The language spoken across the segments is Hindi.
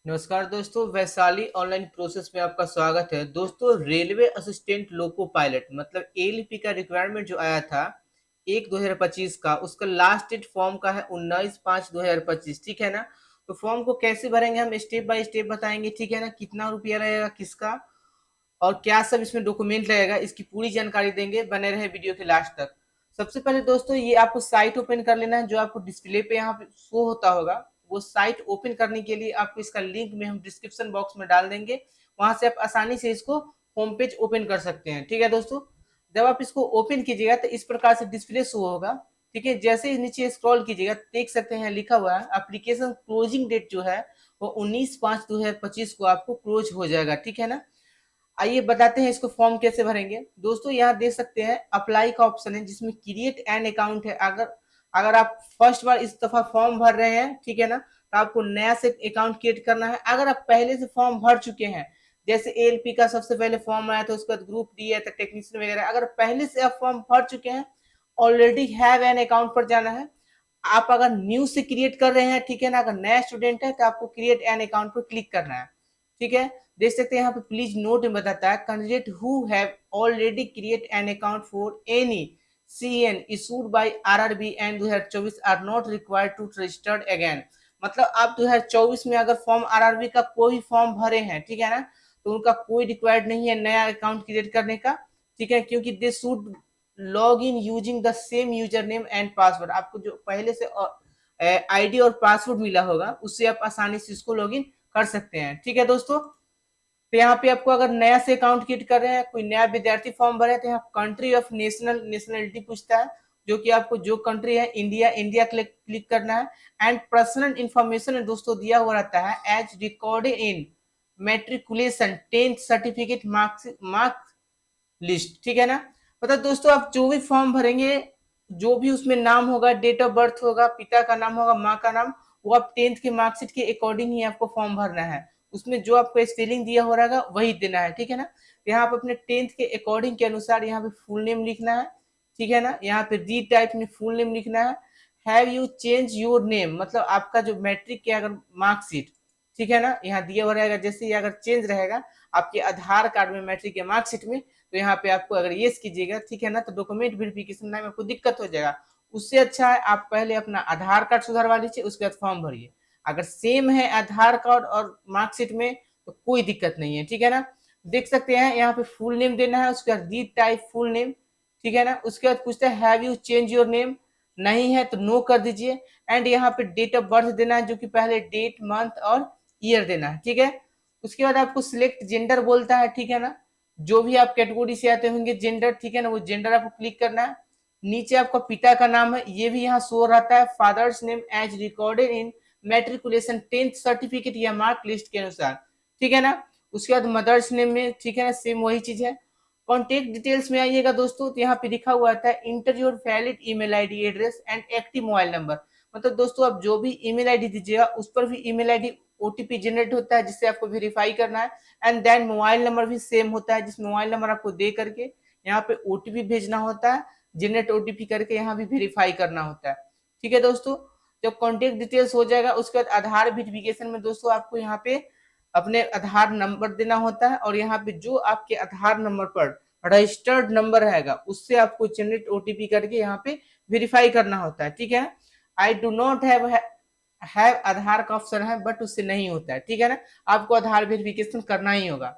नमस्कार दोस्तों, वैशाली ऑनलाइन प्रोसेस में आपका स्वागत है। दोस्तों, रेलवे असिस्टेंट लोको पायलट मतलब एएलपी का रिक्वायरमेंट जो आया था 1/2025 का, उसका लास्ट डेट फॉर्म का है 19/5/2025। ठीक है ना। तो फॉर्म को कैसे भरेंगे हम स्टेप बाय स्टेप बताएंगे। ठीक है ना। कितना रुपया लगेगा किसका और क्या सब इसमें डॉक्यूमेंट लगेगा, इसकी पूरी जानकारी देंगे। बने रहे वीडियो के लास्ट तक। सबसे पहले दोस्तों, ये आपको साइट ओपन कर लेना है जो आपको डिस्प्ले पे यहाँ पे शो होता होगा। वो साइट ओपन करने के लिए आपको इसका लिंक में हम डिस्क्रिप्शन बॉक्स में डाल देंगे। वहां से आप आसानी से इसको होम पेज ओपन कर सकते हैं। ठीक है दोस्तों। जब आप इसको ओपन कीजिएगा तो इस प्रकार से डिस्प्ले शो होगा। ठीक है। जैसे ही नीचे स्क्रॉल कीजिएगा देख सकते हैं लिखा हुआ है एप्लीकेशन क्लोजिंग डेट जो है वो 19/5/2025 को आपको क्लोज हो जाएगा। ठीक है ना। आइए बताते हैं इसको फॉर्म कैसे भरेंगे। दोस्तों, यहाँ देख सकते हैं अप्लाई का ऑप्शन है जिसमें क्रिएट एन अकाउंट है। अगर अगर आप फर्स्ट बार इस दफा फॉर्म भर रहे हैं, ठीक है ना, तो आपको नया से अकाउंट क्रिएट करना है। अगर आप पहले से फॉर्म भर चुके हैं, जैसे एएलपी का सबसे पहले फॉर्म आया था, उसके बाद ग्रुप डी आया था, टेक्नीशियन वगैरह, अगर पहले से आप फॉर्म भर चुके हैं, ऑलरेडी हैव एन अकाउंट पर जाना है। आप अगर न्यू से क्रिएट कर रहे हैं, ठीक है ना, अगर नया स्टूडेंट है तो आपको क्रिएट एन अकाउंट पर क्लिक करना है। ठीक है। देख सकते हैं यहाँ पे प्लीज नोट में बताता है candidate who have already create an account for any CN issued by RRB and 2024 are not required to registered again। मतलब आप 2024 में अगर फॉर्म RRB का कोई फॉर्म भरे हैं, ठीक है ना, तो उनका कोई रिक्वायर्ड नहीं है नया अकाउंट क्रिएट करने का। ठीक है। क्योंकि they should log in using the same user name and password. आपको जो पहले से आईडी और पासवर्ड मिला होगा उससे आप आसानी से इसको लॉग इन कर सकते हैं। ठीक है दोस्तों। तो यहाँ पे आपको अगर नया से अकाउंट क्रिएट कर रहे हैं, कोई नया विद्यार्थी फॉर्म भरे तो यहाँ कंट्री ऑफ नेशनलिटी पूछता है, जो कि आपको जो कंट्री है इंडिया, इंडिया क्लिक करना है। एंड पर्सनल इंफॉर्मेशन दोस्तों दिया हुआ रहता है as recorded in matriculation 10th certificate marks list. ठीक है ना। मतलब दोस्तों, आप जो भी फॉर्म भरेंगे, जो भी उसमें नाम होगा, डेट ऑफ बर्थ होगा, पिता का नाम होगा, माँ का नाम, वो आप 10th के मार्कशीट के अकॉर्डिंग ही आपको फॉर्म भरना है। उसमें जो आपको स्पेलिंग दिया हो रहेगा वही देना है। ठीक है ना। यहाँ पे अपने 10th के अकॉर्डिंग के अनुसार यहाँ पे फुल नेम लिखना है। ठीक है ना। यहाँ पे री टाइप में फुल नेम लिखना है। Have you change your name मतलब आपका जो मैट्रिक के अगर मार्कशीट, ठीक है ना, यहाँ दिया हुआ रहेगा, जैसे ही अगर चेंज रहेगा आपके आधार कार्ड में मैट्रिक के मार्कशीट में, तो यहाँ पे आपको अगर येस कीजिएगा, ठीक है ना, तो डॉक्यूमेंट वेरिफिकेशन में आपको दिक्कत हो जाएगा। उससे अच्छा है आप पहले अपना आधार कार्ड सुधारवा लीजिए, उसके बाद फॉर्म भरिए। अगर सेम है आधार कार्ड और मार्कशीट में तो कोई दिक्कत नहीं है। ठीक है ना। देख सकते हैं यहाँ पे फुल नेम देना है, उसके बाद री टाइप फुल नेम। ठीक है ना। उसके बाद पूछता है have you change your name, नहीं है तो नो कर दीजिए। एंड यहाँ पे डेट ऑफ बर्थ देना है, जो कि पहले डेट मंथ और ईयर देना है। ठीक है। उसके बाद आपको सिलेक्ट जेंडर बोलता है। ठीक है ना। जो भी आप कैटेगरी से आते होंगे जेंडर, ठीक है ना, वो जेंडर आपको क्लिक करना है। नीचे आपका पिता का नाम है, ये भी यहाँ शो रहता है, father's name as recorded in matriculation 10th certificate या मार्क लिस्ट के अनुसार। ठीक है ना। उसके बाद मदर्स नेम में, ठीक है ना, सेम वही चीज है। कॉन्टेक्ट डिटेल्स में आइएगा दोस्तों, तो यहाँ पे लिखा हुआ था inter your valid email ID address and active mobile number. मतलब दोस्तों, आप जो भी ईमेल आईडी दीजिएगा उस पर भी ईमेल आईडी ओटीपी जनरेट होता है जिससे आपको वेरीफाई करना है। एंड देन मोबाइल नंबर भी सेम होता है, जिस मोबाइल नंबर आपको दे करके यहाँ पे ओटीपी भेजना होता है, जनरेट ओटीपी करके यहाँ भी वेरीफाई करना होता है। ठीक है दोस्तों। जब कॉन्टेक्ट डिटेल्स हो जाएगा उसके बाद आधार वेरिफिकेशन में दोस्तों आपको यहाँ पे अपने आधार नंबर देना होता है, और यहाँ पे जो आपके आधार नंबर पर रजिस्टर्ड नंबर रहेगा उससे आपको जनरेट ओटीपी करके यहाँ पे वेरीफाई करना होता है। ठीक है। आई डू नॉट हैव आधार का ऑप्शन है बट उससे नहीं होता है। ठीक है ना। आपको आधार वेरिफिकेशन करना ही होगा।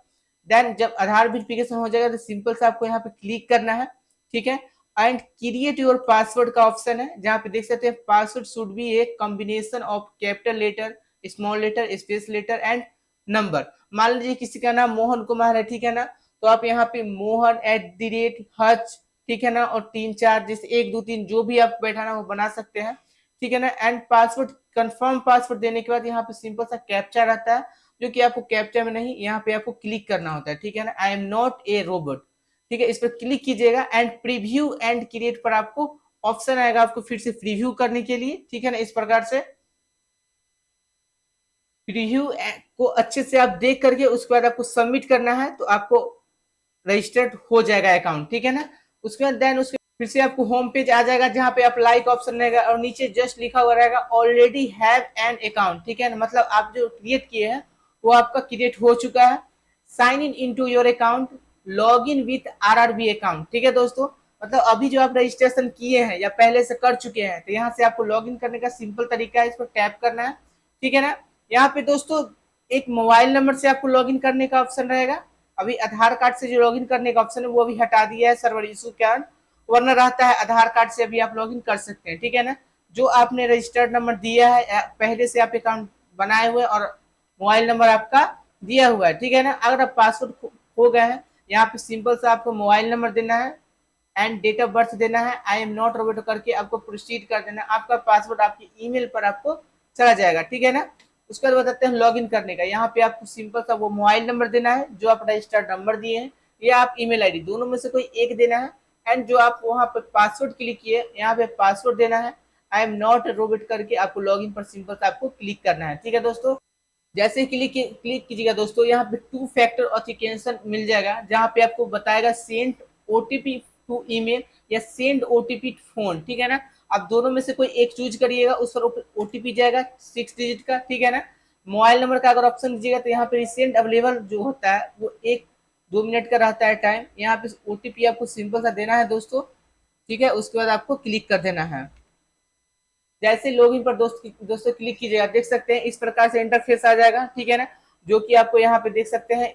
देन जब आधार वेरिफिकेशन हो जाएगा तो सिंपल से आपको यहाँ पे क्लिक करना है। ठीक है। एंड क्रिएट योर पासवर्ड का ऑप्शन है, जहाँ पे देख सकते हैं password should be a combination of capital letter, small letter, space letter and number. मान लीजिए किसी का नाम मोहन कुमार है, ठीक है ना, तो आप यहाँ पे मोहन @हच, ठीक है ना, और 3 4 जैसे 1 2 3 जो भी आप बैठाना वो बना सकते हैं। ठीक है ना। एंड पासवर्ड कंफर्म पासवर्ड देने के बाद यहाँ पे सिंपल सा कैप्चा रहता है, जो कि आपको कैप्चा में नहीं, यहाँ पे आपको क्लिक करना होता है। ठीक है ना। I am not a robot. ठीक है। इस पर क्लिक कीजिएगा एंड प्रीव्यू एंड क्रिएट पर आपको ऑप्शन आएगा आपको फिर से प्रीव्यू करने के लिए। ठीक है ना। इस प्रकार से प्रीव्यू को अच्छे से आप देख करके उसके बाद आपको सबमिट करना है, तो आपको रजिस्टर्ड हो जाएगा अकाउंट। ठीक है ना। उसके बाद देन उसके फिर से आपको होम पेज आ जाएगा, जहां पे आप लाइक ऑप्शन रहेगा और नीचे जस्ट लिखा हुआ रहेगा ऑलरेडी हैव एन अकाउंट। ठीक है ना। मतलब आप जो क्रिएट किए हैं वो आपका क्रिएट हो चुका है। Sign in into your account, log in with RRB account. ठीक है दोस्तों, मतलब अभी जो आप रजिस्ट्रेशन किए हैं या पहले से कर चुके हैं, तो यहाँ से आपको लॉग इन करने का सिंपल तरीका है, इस पर टैप करना है। ठीक है ना। यहाँ पे दोस्तों एक मोबाइल नंबर से आपको लॉग इन करने का ऑप्शन रहेगा। अभी आधार कार्ड से जो लॉग इन करने का ऑप्शन है वो अभी हटा दिया है सर्वर इशू के कारण, वरना रहता है आधार कार्ड से अभी आप लॉग इन कर सकते हैं। ठीक है ना। जो आपने रजिस्टर्ड नंबर दिया है, पहले से आप अकाउंट बनाए हुए और मोबाइल नंबर आपका दिया हुआ है। ठीक है ना। अगर आप पासवर्ड खो गए हैं, यहाँ पे सिंपल सा आपको मोबाइल नंबर देना है एंड डेट ऑफ बर्थ देना है, आई एम नॉट रोबोट करके आपको प्रोसीड कर देना है। आपका पासवर्ड आपकी ईमेल पर आपको चला जाएगा। ठीक है ना। उसके बाद बताते हैं लॉग इन करने का। यहाँ पे आपको सिंपल सा वो मोबाइल नंबर देना है जो आप रजिस्टर्ड नंबर दिए हैं, या आप ईमेल आईडी, दोनों में से कोई एक देना है। एंड जो आप वहाँ पे पासवर्ड क्लिक किए, यहाँ पे पासवर्ड देना है, आई एम नॉट रोबोट करके आपको लॉग इन पर सिंपल सा आपको क्लिक करना है। ठीक है दोस्तों, जैसे ही क्लिक कीजिएगा दोस्तों, यहाँ पे 2 फैक्टर ऑथेंटिकेशन मिल जाएगा, जहाँ पे आपको बताएगा सेंड ओटीपी टू ईमेल या सेंड ओटीपी फोन। ठीक है ना। आप दोनों में से कोई एक चूज करिएगा, उस पर ओटीपी जाएगा 6 डिजिट का। ठीक है ना। मोबाइल नंबर का अगर ऑप्शन दीजिएगा तो यहाँ पे रिसेंट अवेलेबल जो होता है वो 1-2 मिनट का रहता है टाइम। यहाँ पे ओटीपी आपको सिंपल सा देना है दोस्तों। ठीक है। उसके बाद आपको क्लिक कर देना है। जैसे लॉगिन पर दोस्तों क्लिक कीजिएगा, देख सकते हैं इस प्रकार से इंटरफेस आ जाएगा। ठीक है ना। जो कि आपको यहाँ पे देख सकते हैं,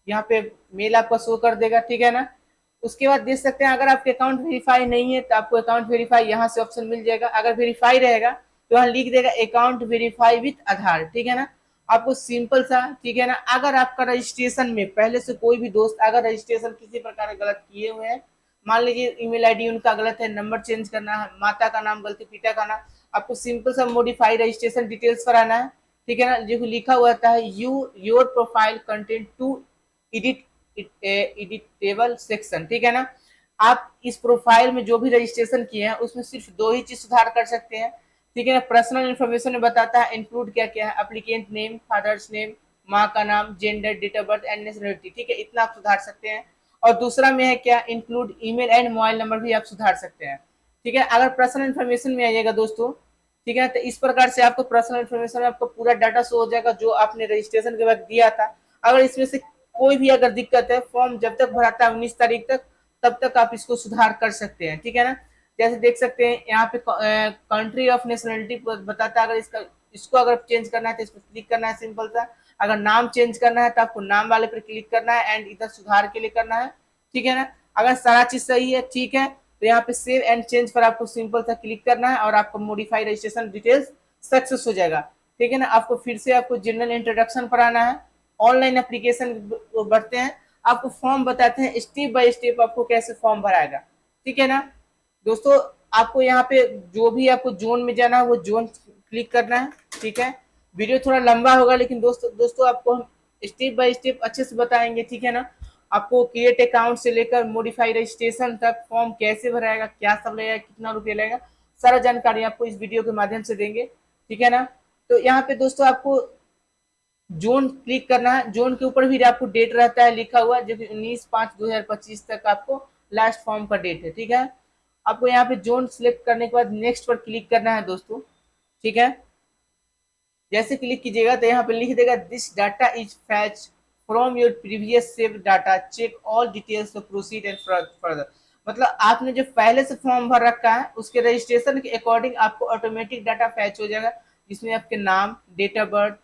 यहाँ पे मेल आपका शो कर देगा। ठीक है ना। उसके बाद देख सकते हैं अगर आपके अकाउंट वेरीफाई नहीं है तो आपको अकाउंट वेरीफाई यहाँ से ऑप्शन मिल जाएगा। अगर वेरीफाई रहेगा तो यहाँ लिख देगा अकाउंट वेरीफाई विथ आधार। ठीक है ना। आपको सिंपल सा, ठीक है ना, अगर आपका रजिस्ट्रेशन में पहले से कोई भी दोस्त अगर रजिस्ट्रेशन किसी प्रकार गलत किए हुए हैं, मान लीजिए ईमेल आईडी उनका गलत है, नंबर चेंज करना है, माता का नाम गलती, पिता का नाम, आपको सिंपल सा मॉडिफाई रजिस्ट्रेशन डिटेल्स पर आना है। ठीक है ना। जो लिखा हुआ था your profile content to edit editable section. ठीक है ना। आप इस प्रोफाइल में जो भी रजिस्ट्रेशन किए हैं उसमें सिर्फ 2 ही चीज सुधार कर सकते हैं। ठीक है ना। पर्सनल इन्फॉर्मेशन में बताता है इंक्लूड क्या क्या है, एप्लीकेंट नेम, फादर्स नेम, माँ का नाम, gender, date of birth and nationality. ठीक है, इतना आप सुधार सकते हैं। और दूसरा में है क्या, include email and mobile number भी आप सुधार सकते हैं। ठीक है। अगर पर्सनल इन्फॉर्मेशन में आइएगा दोस्तों, ठीक है, तो इस प्रकार से आपको पर्सनल इन्फॉर्मेशन में आपको पूरा डाटा शो हो जाएगा जो आपने रजिस्ट्रेशन के बाद दिया था। अगर इसमें से कोई भी अगर दिक्कत है, फॉर्म जब तक भराता है 19 तारीख तक, तब तक आप इसको सुधार कर सकते हैं। ठीक है ना। जैसे देख सकते हैं यहाँ पे कंट्री ऑफ नेशनलिटी बताता है, अगर इसको अगर चेंज करना है तो इस पर क्लिक करना है सिंपल सा। अगर नाम चेंज करना है तो आपको नाम वाले पर क्लिक करना है एंड इधर सुधार के लिए करना है। ठीक है ना। अगर सारा चीज सही है, ठीक है, तो यहाँ पे सेव एंड चेंज पर आपको सिंपल सा क्लिक करना है और आपको मॉडिफाई रजिस्ट्रेशन डिटेल्स सक्सेस हो जाएगा। ठीक है ना। आपको फिर से आपको जनरल इंट्रोडक्शन पर आना है, ऑनलाइन एप्लीकेशन बढ़ते हैं, आपको फॉर्म बताते हैं स्टेप बाय स्टेप आपको कैसे फॉर्म भराएगा। ठीक है ना दोस्तों। आपको यहाँ पे जो भी आपको जोन में जाना है वो जोन क्लिक करना है। ठीक है। वीडियो थोड़ा लंबा होगा लेकिन दोस्तों आपको हम स्टेप बाय स्टेप अच्छे से बताएंगे। ठीक है ना। आपको क्रिएट अकाउंट से लेकर मॉडिफाई रजिस्ट्रेशन तक फॉर्म कैसे भराएगा, क्या सब लगेगा, कितना रुपया लगेगा, सारा जानकारी आपको इस वीडियो के माध्यम से देंगे। ठीक है ना। तो यहाँ पे दोस्तों आपको जोन क्लिक करना है। जोन के ऊपर भी आपको डेट रहता है लिखा हुआ, जो कि 19/5/2025 तक आपको लास्ट फॉर्म का डेट है। ठीक है। आपको यहाँ पे जोन सिलेक्ट करने के बाद नेक्स्ट पर क्लिक करना है दोस्तों। ठीक है। जैसे क्लिक कीजिएगा तो यहाँ पे लिख देगा this data is fetch from your previous save data, check all details to proceed and further. मतलब आपने जो पहले से फॉर्म भर रखा है उसके रजिस्ट्रेशन के अकॉर्डिंग आपको ऑटोमेटिक डाटा फैच हो जाएगा, जिसमें आपके नाम, डेट ऑफ बर्थ,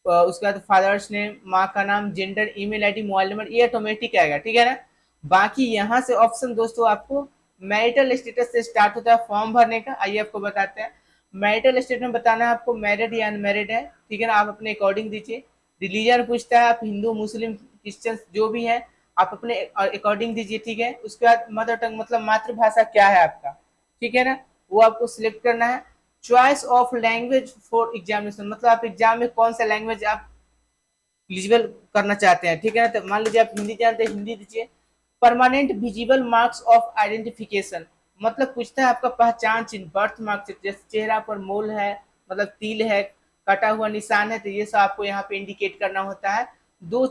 उसके बाद फादर्स नेम, माँ का नाम, gender, email ID, mobile number, ये ऑटोमेटिक आएगा। ठीक है ना। बाकी यहाँ से ऑप्शन दोस्तों आपको मैरिटल स्टेटस से स्टार्ट होता है फॉर्म भरने का। आइए आपको बताते हैं। मैरिटल स्टेटस में बताना है आपको मैरिड या अनमैरिड है। ठीक है ना। आप अपने अकॉर्डिंग दीजिए। रिलीजन पूछता है, आप हिंदू, मुस्लिम, क्रिश्चियन जो भी है आप अपने अकॉर्डिंग दीजिए। ठीक है। उसके बाद मदर टंग मतलब मातृभाषा क्या है आपका, ठीक है ना, वो आपको सिलेक्ट करना है। Choice of language for examination, मतलब आप एग्जाम में कौन सा लैंग्वेज आप एलिजिबल करना चाहते हैं। ठीक है ना। तो मान लीजिए आप हिंदी जानते हैं, हिंदी दीजिए। Permanent visible marks of identification, मतलब पूछता है आपका पहचान चिन्ह, बर्थ मार्क्स, जैसे चेहरा पर मोल है, मतलब तिल है, कटा हुआ निशान है, तो ये सब आपको यहाँ पे इंडिकेट करना होता है। दो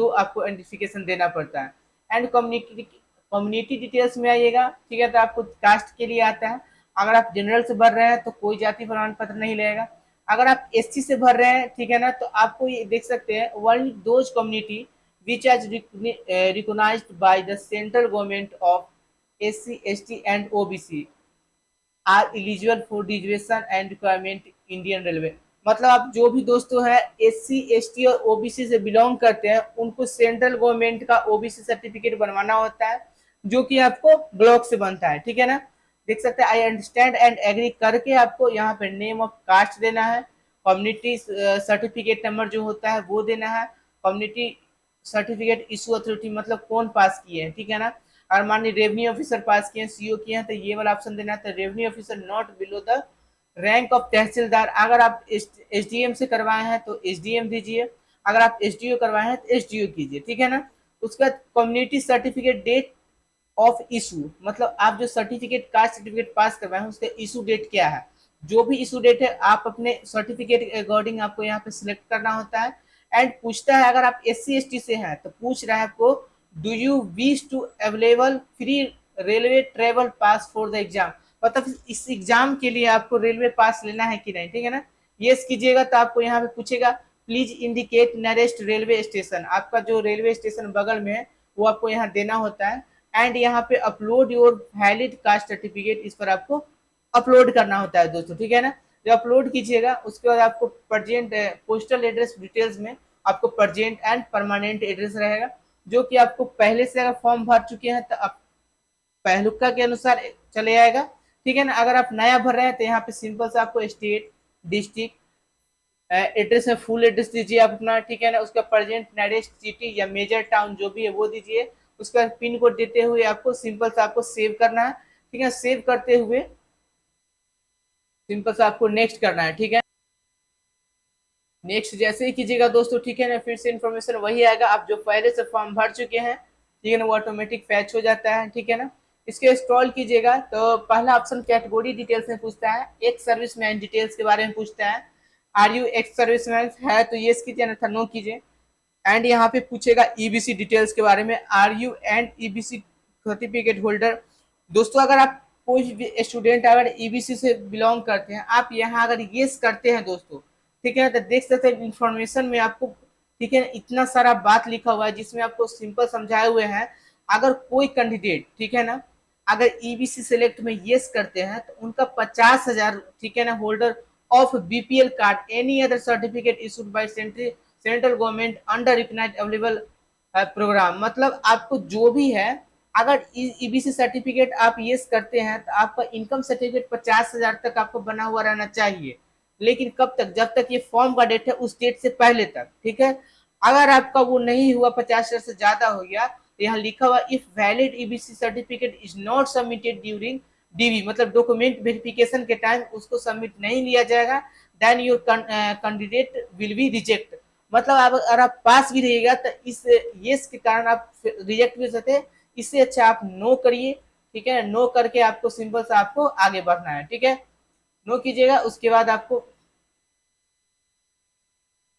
आपको आइडेंटिफिकेशन देना पड़ता है। एंड कम्युनिटी डिटेल्स में आइएगा। ठीक है। तो आपको कास्ट के लिए आता है। अगर आप जनरल से भर रहे हैं तो कोई जाति प्रमाण पत्र नहीं लगेगा। अगर आप एससी से भर रहे हैं, ठीक है ना, तो आपको ये देख सकते हैं world those community which as recognized by the central government of SC ST and OBC are eligible for reservation and requirement Indian railway. मतलब आप जो भी दोस्तों है एससी एसटी और ओबीसी से बिलोंग करते हैं, उनको सेंट्रल गवर्नमेंट का ओबीसी सर्टिफिकेट बनवाना होता है, जो कि आपको ब्लॉक से बनता है, ठीक है ना। देख सकते हैं आई अंडरस्टैंड एंड एग्री करके आपको यहाँ पे नेम ऑफ कास्ट देना है, कम्युनिटी सर्टिफिकेट नंबर जो होता है वो देना है, कम्युनिटी सर्टिफिकेट इशू अथॉरिटी मतलब कौन पास किए हैं, ठीक है ना। और मान ली रेवेन्यू ऑफिसर पास किए हैं, सीओ किए हैं, तो ये वाला ऑप्शन देना है, तो revenue officer not below the rank of tehsildar. अगर आप एसडीएम से करवाए हैं तो एसडीएम दीजिए, अगर आप एसडीओ करवाए हैं तो एसडीओ कीजिए, ठीक है ना। उसके बाद community certificate date of issue, मतलब आप जो सर्टिफिकेट कास्ट सर्टिफिकेट पास करवाए हैं उसका इशू डेट क्या है, जो भी इशू डेट है आप अपने सर्टिफिकेट के अकॉर्डिंग आपको यहाँ पे सिलेक्ट करना होता है। एंड पूछता है अगर आप एस सी से हैं तो पूछ रहा है आपको do you wish to available free railway travel pass for the exam, मतलब इस एग्जाम के लिए आपको रेलवे पास लेना है कि नहीं, ठीक है ना। यस कीजिएगा तो आपको यहाँ पे पूछेगा please indicate nearest railway station, आपका जो रेलवे स्टेशन बगल में है वो आपको यहाँ देना होता है। एंड यहाँ पे upload your valid caste certificate, इस पर आपको अपलोड करना होता है दोस्तों, ठीक है ना। जब अपलोड कीजिएगा उसके बाद आपको प्रजेंट पोस्टल एड्रेस डिटेल्स में आपको प्रजेंट एंड परमानेंट एड्रेस रहेगा, जो कि आपको पहले से अगर फॉर्म भर चुके हैं तो आप पहलुका के अनुसार चले आएगा, ठीक है ना। अगर आप नया भर रहे हैं तो यहाँ पे सिंपल से आपको स्टेट डिस्ट्रिक्ट एड्रेस में फुल एड्रेस दीजिए आप अपना, ठीक है ना। उसका प्रेजेंट नियरेस्ट सिटी या मेजर टाउन जो भी है वो दीजिए, उसका पिन कोड देते हुए आपको सिंपल से आपको सेव करना है, ठीक है। सेव करते हुए सिंपल से आपको नेक्स्ट करना है, ठीक है। नेक्स्ट जैसे ही कीजिएगा दोस्तों, ठीक है ना, फिर से इन्फॉर्मेशन वही आएगा, आप जो पहले से फॉर्म भर चुके हैं, ठीक है ना, वो ऑटोमेटिक फैच हो जाता है, ठीक है ना। इसके स्क्रॉल कीजिएगा तो पहला ऑप्शन कैटेगरी डिटेल्स में पूछता है, एक्स सर्विसमैन डिटेल्स के बारे में पूछता है, आर यू एक्स सर्विसमैन है तो येस कीजिए अन्यथा नो कीजिए। एंड यहाँ पे पूछेगा ईबीसी डिटेल्स के बारे में, are you and EBC certificate holder. दोस्तों अगर आप कोई भी स्टूडेंट अगर ईबीसी से बिलोंग करते हैं, आप यहाँ अगर येस करते हैं दोस्तों, ठीक है, तो देख सकते हैं इन्फॉर्मेशन में आपको, ठीक है, इतना सारा बात लिखा हुआ है जिसमें आपको सिंपल समझाए हुए हैं। अगर कोई कैंडिडेट, ठीक है ना, अगर ईबीसी सेलेक्ट में येस करते हैं तो उनका 50,000, ठीक है ना, holder of BPL card any other certificate issued by central government under recognized available program, मतलब आपको जो भी है अगर ईबीसी सर्टिफिकेट आप येस करते हैं तो आपका इनकम सर्टिफिकेट 50,000 तक आपको बना हुआ रहना चाहिए, लेकिन कब तक, जब तक ये फॉर्म का डेट है उस डेट से पहले तक, ठीक है। अगर आपका वो नहीं हुआ, 50,000 से ज्यादा हो गया, तो यहाँ लिखा हुआ if valid EBC certificate is not submitted during DV, मतलब डॉक्यूमेंट वेरिफिकेशन के टाइम उसको सबमिट नहीं लिया जाएगा, then your candidate will be reject, मतलब आप अगर आप पास भी रहिएगा तो इस येस के कारण आप रिजेक्ट भी हो सकते हैं। इससे अच्छा आप नो करिए, ठीक है, नो करके आपको सिंपल से आपको आगे बढ़ना है, ठीक है। नो कीजिएगा, उसके बाद आपको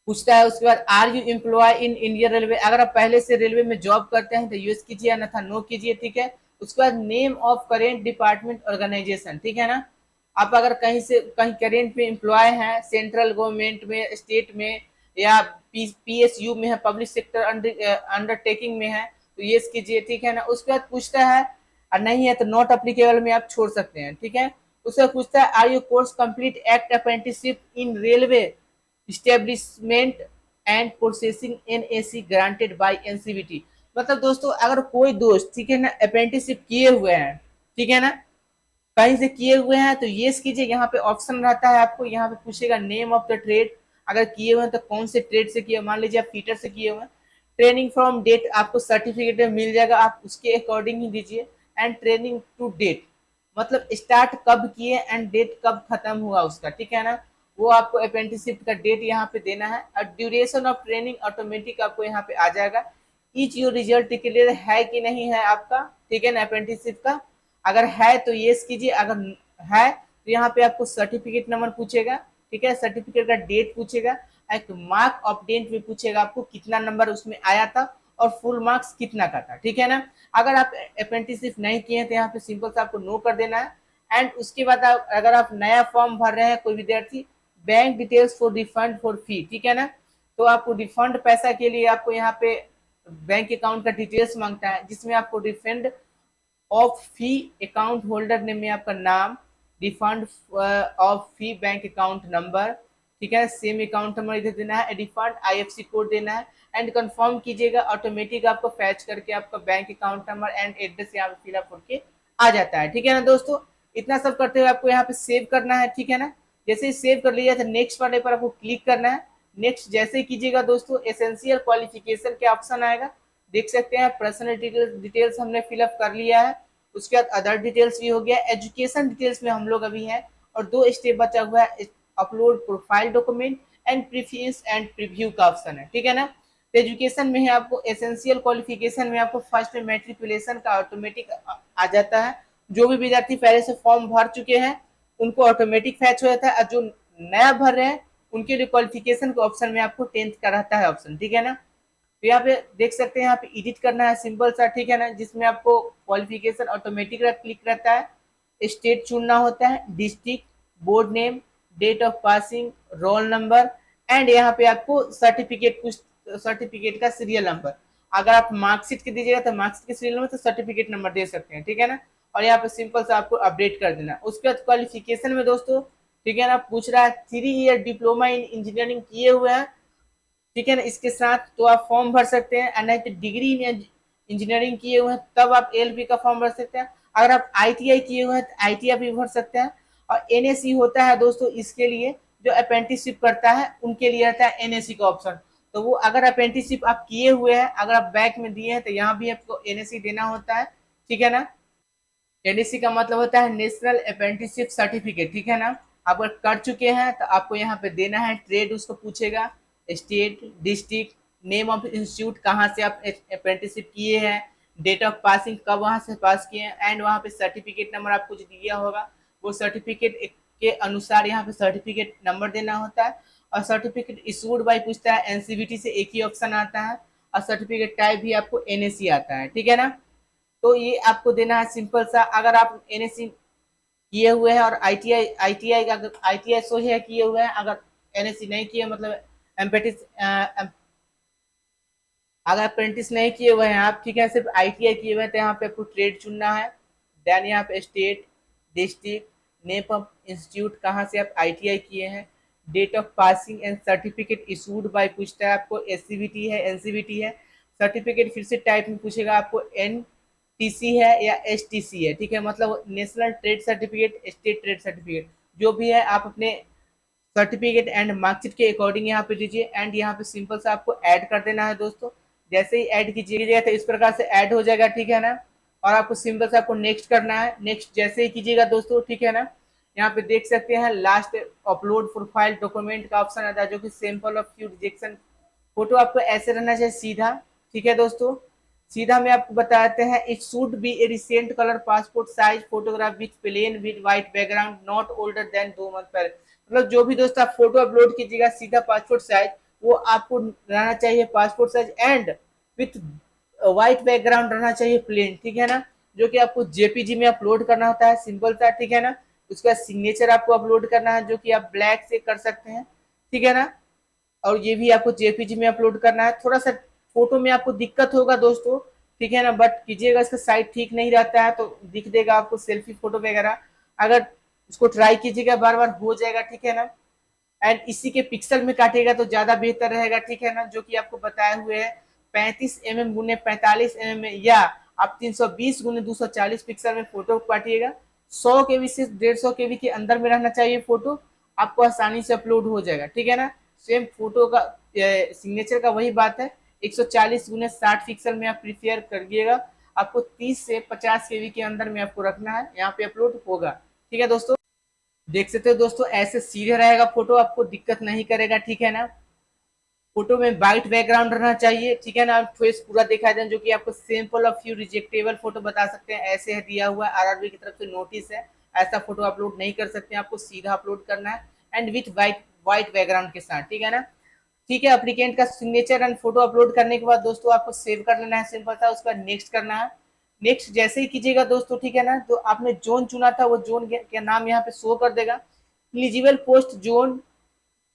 पूछता है, उसके बाद are you employ in Indian railway, अगर आप पहले से रेलवे में जॉब करते हैं तो यूज कीजिए अन्यथा नो कीजिए, ठीक है। उसके बाद name of current department organisation, ठीक है ना, आप अगर कहीं से कहीं करेंट में एम्प्लॉय हैं सेंट्रल गवर्नमेंट में, स्टेट में, या पीएसयू में है, पब्लिक सेक्टर अंडरटेकिंग में है तो ये कीजिए, ठीक है ना। उसके बाद पूछता है और नहीं है तो नॉट अप्लीकेबल में आप छोड़ सकते हैं, ठीक है। उसके बाद पूछता है are you course complete act apprenticeship in railway establishment and processing NAC granted by NCBT, मतलब दोस्तों अगर कोई दोस्त, ठीक है ना, अप्रेंटिसशिप किए हुए हैं, ठीक है ना, कहीं से किए हुए हैं तो ये कीजिए, यहाँ पे ऑप्शन रहता है आपको, यहाँ पे पूछेगा नेम ऑफ द ट्रेड, अगर किए हुए हैं तो कौन से ट्रेड से किए, मान लीजिए आप फीटर से किए हुए हैं, ट्रेनिंग फ्रॉम डेट आपको सर्टिफिकेट में मिल जाएगा, आप उसके अकॉर्डिंग ही दीजिए। एंड ट्रेनिंग टू डेट, मतलब स्टार्ट कब किए एंड डेट कब खत्म हुआ उसका, ठीक है ना, वो आपको अप्रेंटिसशिप का डेट यहाँ पे देना है। और ड्यूरेशन ऑफ ट्रेनिंग ऑटोमेटिक आपको यहाँ पे आ जाएगा। ईच योर रिजल्ट क्लियर है कि नहीं है आपका, ठीक है ना, अप्रेंटिसशिप का, अगर है तो येस कीजिए, अगर है तो यहाँ पे आपको सर्टिफिकेट नंबर पूछेगा, ठीक है, सर्टिफिकेट का डेट पूछेगा, एक मार्क ऑफ डेट में पूछेगा आपको कितना नंबर उसमें आया था और फुल मार्क्स कितना का था, ठीक है ना। अगर आप अप्रेंटिसशिप नहीं किए हैं तो यहाँ पे सिंपल से आपको नो कर देना है। एंड उसके बाद अगर आप नया फॉर्म भर रहे हैं कोई विद्यार्थी, bank details for refund for फी, ठीक है ना। तो आपको रिफंड पैसा के लिए आपको यहाँ पे बैंक अकाउंट का डिटेल्स मांगता है, जिसमें आपको refund of fee account holder name में आपका नाम, refund of fee bank account number, ठीक है, सेम अकाउंट नंबर इधर देना है, रिफंड आईएफसी कोड देना है एंड कंफर्म कीजिएगा। ऑटोमेटिक आपको फैच करके आपका bank account number and address यहाँ पे फिलअप होके आ जाता है, ठीक है ना दोस्तों। इतना सब करते हुए आपको यहाँ पे सेव करना है, ठीक है ना। जैसे ही सेव कर लिया तो नेक्स्ट वाले पर आपको क्लिक करना है। नेक्स्ट जैसे ही कीजिएगा दोस्तों, एसेंशियल क्वालिफिकेशन के ऑप्शन आएगा, देख सकते हैं पर्सनल डिटेल्स हमने फिलअप कर लिया है। उसके बाद अदर डिटेल्स भी हो गया, एजुकेशन डिटेल्स में हम लोग अभी हैं और 2 स्टेप बचा हुआ है, upload profile document and preface and preview का ऑप्शन है, ठीक है ना। तो एजुकेशन में है आपको एसेंशियल क्वालिफिकेशन में आपको फर्स्ट में मैट्रिकुलेशन का ऑटोमेटिक आ जाता है। जो भी विद्यार्थी पहले से फॉर्म भर चुके हैं उनको ऑटोमेटिक फैच हो जाता है, और जो नया भर रहे हैं उनके लिए क्वालिफिकेशन के ऑप्शन में आपको 10th का रहता है ऑप्शन, ठीक है ना। तो यहाँ पे देख सकते हैं, यहाँ पे एडिट करना है सिंपल सा, ठीक है ना, जिसमें आपको क्वालिफिकेशन ऑटोमेटिक क्लिक रहता है, स्टेट चुनना होता है, district, board name, date of passing, roll number and यहाँ पे आपको सर्टिफिकेट, कुछ सर्टिफिकेट का सीरियल नंबर। अगर आप मार्कशीट के दीजिएगा तो मार्कशीट के सीरियल नंबर, तो सर्टिफिकेट नंबर दे सकते हैं, ठीक है ना। और यहाँ पे सिंपल सा आपको अपडेट कर देना। उसके बाद क्वालिफिकेशन में दोस्तों, ठीक है ना, पूछ रहा है 3 ईयर डिप्लोमा इन इंजीनियरिंग किए हुए हैं, ठीक है ना, इसके साथ तो आप फॉर्म भर सकते हैं। एंड डिग्री इन इंजीनियरिंग किए हुए हैं तब आप एलपी का फॉर्म भर सकते हैं। अगर आप आईटीआई किए हुए हैं तो आईटीआई भी भर सकते हैं। और एनएससी होता है दोस्तों, इसके लिए जो अप्रेंटिसशिप करता है उनके लिए रहता है एनएससी का ऑप्शन। तो वो अगर अप्रेंटिसशिप आप किए हुए हैं, अगर आप बैक में दिए हैं तो यहाँ भी आपको एनएससी देना होता है, ठीक है ना। एनएससी का मतलब होता है नेशनल अप्रेंटिसशिप सर्टिफिकेट, ठीक है ना। आप अगर कर चुके हैं तो आपको यहाँ पे देना है। ट्रेड उसको पूछेगा, state, district, name of institute, कहाँ से आप अप्रेंटिसशिप किए हैं, डेट ऑफ पासिंग, कब वहाँ से पास किए हैं, एंड वहाँ पे सर्टिफिकेट नंबर आपको जो दिया होगा वो सर्टिफिकेट के अनुसार यहाँ पे सर्टिफिकेट नंबर देना होता है। और सर्टिफिकेट इशूड बाय पूछता है, एनसीवीटी से एक ही ऑप्शन आता है, और सर्टिफिकेट टाइप भी आपको एनएससी आता है, ठीक है ना। तो ये आपको देना है सिंपल सा। अगर आप एनएससी किए हुए हैं और आईटीआई आईटीआई अगर आईटीआई सो है किए हुए हैं, अगर एनएससी नहीं किए मतलब एम्पेटिस अगर अप्रेंटिस नहीं किए हुए हैं आप, ठीक है, सिर्फ आईटीआई किए हुए हैं, तो यहाँ पे आपको ट्रेड चुनना है। देन यहाँ पे state, district, name of institute, कहाँ से आप आईटीआई किए हैं, date of passing and certificate issued by पूछता है आपको, एससीबीटी है, एनसीबीटी है। सर्टिफिकेट फिर से टाइप में पूछेगा आपको, एनटीसी है या एसटीसी है, ठीक है, मतलब national trade certificate, state trade certificate, जो भी है आप अपने सर्टिफिकेट एंड मार्कशीट के अकॉर्डिंग यहाँ पे दीजिए। एंड यहाँ पे सिंपल सा आपको ऐड कर देना है दोस्तों। जैसे ही ऐड कीजिएगा तो इस प्रकार से ऐड हो जाएगा, ठीक है ना। और आपको सिंपल से आपको नेक्स्ट करना है। नेक्स्ट जैसे ही कीजिएगा दोस्तों, ठीक है ना, यहाँ पे देख सकते हैं लास्ट अपलोड प्रोफाइल डॉक्यूमेंट का ऑप्शन आता है, जो कि sample of few rejection photo आपको ऐसे रहना चाहिए सीधा, ठीक है दोस्तों। सीधा में आपको बताते हैं, it should be A recent colour passport size photograph with plane with white background not older than 2 month पहले। मतलब जो भी दोस्त आप फोटो अपलोड कीजिएगा सीधा पासपोर्ट साइज, वो आपको रहना चाहिए passport size and with white background रहना चाहिए प्लेन, ठीक है ना, जो कि आपको जेपीजी में अपलोड करना होता है सिंपल सा, ठीक है ना। उसका सिग्नेचर आपको अपलोड करना है, जो कि आप ब्लैक से कर सकते हैं, ठीक है ना। और ये भी आपको जेपीजी में अपलोड करना है। थोड़ा सा फोटो में आपको दिक्कत होगा दोस्तों, ठीक है ना, बट कीजिएगा, इसका साइज ठीक नहीं रहता है तो दिख देगा आपको सेल्फी फोटो वगैरह। अगर इसको ट्राई कीजिएगा, बार बार हो जाएगा, ठीक है ना। एंड इसी के पिक्सल में काटिएगा तो ज्यादा बेहतर रहेगा, ठीक है ना, जो कि आपको बताए हुए है 35 mm गुने 45 mm में, या आप 320 गुने 240 पिक्सल में फोटो काटिएगा। 100 केबी से 150 केबी के अंदर में रहना चाहिए फोटो, आपको आसानी से अपलोड हो जाएगा, ठीक है ना। सेम फोटो का सिग्नेचर का वही बात है, 140 गुने 60 पिक्सल में आप प्रिफेयर करिएगा। आपको 30 से 50 केबी के अंदर में आपको रखना है, यहाँ पे अपलोड होगा, ठीक है दोस्तों। देख सकते हो दोस्तों, ऐसे सीधे रहेगा फोटो, आपको दिक्कत नहीं करेगा, ठीक है ना। फोटो में वाइट बैकग्राउंड रहना चाहिए, ठीक है ना, फेस पूरा दिखाई देना, जो कि आपको सैंपल ऑफ फ्यू रिजेक्टेबल फोटो बता सकते हैं, ऐसे है दिया हुआ है, आरआरबी की तरफ से नोटिस है, ऐसा फोटो अपलोड नहीं कर सकते, आपको सीधा अपलोड करना है एंड विथ वाइट बैकग्राउंड के साथ, ठीक है ना। ठीक है, एप्लीकेंट का सिग्नेचर एंड फोटो अपलोड करने के बाद दोस्तों आपको सेव कर लेना है सिंपल था। उसके बाद नेक्स्ट करना है। नेक्स्ट जैसे ही कीजिएगा दोस्तों, ठीक है ना, तो आपने जोन चुना था वो जोन का नाम यहाँ पे शो कर देगा। एलिजिबल पोस्ट जोन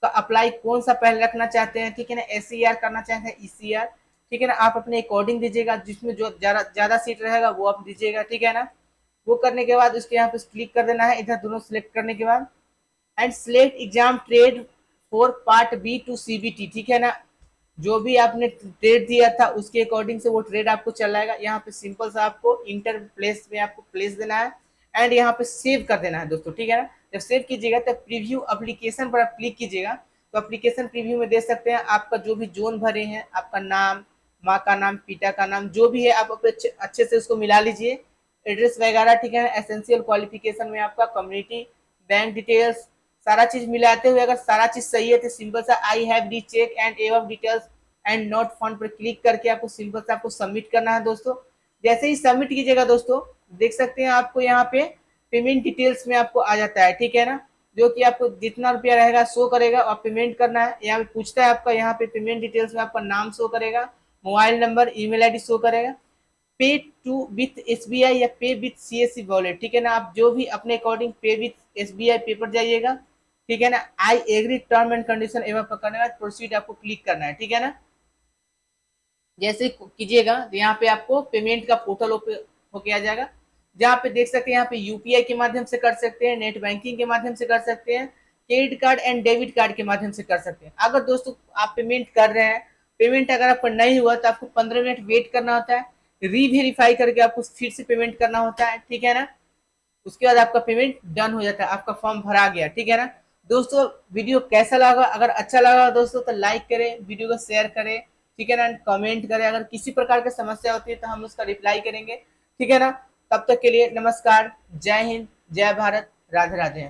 का अप्लाई कौन सा पहले रखना चाहते हैं, ठीक है ना, SCR करना चाहते हैं, ECR, ठीक है ना, आप अपने अकॉर्डिंग दीजिएगा, जिसमें जो ज्यादा ज्यादा सीट रहेगा वो आप दीजिएगा, ठीक है ना। वो करने के बाद उसके यहाँ पे क्लिक कर देना है, इधर दोनों सिलेक्ट करने के बाद, and select exam trade for part B to CBT, ठीक है ना। जो भी आपने ट्रेड दिया था उसके अकॉर्डिंग से वो ट्रेड आपको चलाएगा। यहाँ पे सिंपल सा आपको इंटर प्लेस में आपको प्लेस देना है एंड यहाँ पे सेव कर देना है दोस्तों, ठीक है ना। जब सेव कीजिएगा तब प्रीव्यू एप्लीकेशन पर आप क्लिक कीजिएगा, तो एप्लीकेशन प्रीव्यू में देख सकते हैं आपका जो भी जोन भरे हैं, आपका नाम, माँ का नाम, पिता का नाम, जो भी है आप अच्छे से उसको मिला लीजिए, एड्रेस वगैरह, ठीक है। एसेंशियल क्वालिफिकेशन में आपका कम्युनिटी, बैंक डिटेल्स, सारा चीज मिलाते हुए अगर सारा चीज सही है तो सिंपल सा आई हैव री चेक एंड एव डिटेल्स एंड नोट फंड पर क्लिक करके आपको सिंपल सा आपको सबमिट करना है दोस्तों। जैसे ही सबमिट कीजिएगा दोस्तों, देख सकते हैं आपको यहाँ पे पेमेंट डिटेल्स में आपको आ जाता है, ठीक है ना, जो कि आपको जितना रुपया रहेगा शो करेगा और पेमेंट करना है। यहाँ पे पूछता है आपका, यहाँ पे पेमेंट डिटेल्स में आपका नाम शो करेगा, mobile number, email ID show करेगा, पे टू विथ SBI या पे विथ CSC वॉलेट, ठीक है ना। आप जो भी अपने अकॉर्डिंग पे विथ SBI पे पर जाइएगा, ठीक है ना। I agree term and condition एवं करने के बाद प्रोसीड आपको क्लिक करना है, ठीक है ना। जैसे कीजिएगा तो यहाँ पे आपको पेमेंट का पोर्टल होके आ जाएगा, जहाँ पे देख सकते हैं यहाँ पे UPI के माध्यम से कर सकते हैं, नेट बैंकिंग के माध्यम से कर सकते हैं, credit card and debit card के माध्यम से कर सकते हैं। अगर दोस्तों आप पेमेंट कर रहे हैं, पेमेंट अगर आपका नहीं हुआ तो आपको 15 मिनट वेट करना होता है, रीवेरीफाई करके आपको फिर से पेमेंट करना होता है, ठीक है ना। उसके बाद आपका पेमेंट डन हो जाता है, आपका फॉर्म भरा गया, ठीक है ना। दोस्तों वीडियो कैसा लगा, अगर अच्छा लगा दोस्तों तो लाइक करें, वीडियो को शेयर करें, ठीक है ना, कमेंट करें। अगर किसी प्रकार की समस्या होती है तो हम उसका रिप्लाई करेंगे, ठीक है ना। तब तक के लिए नमस्कार, जय हिंद, जय भारत, राधे राधे।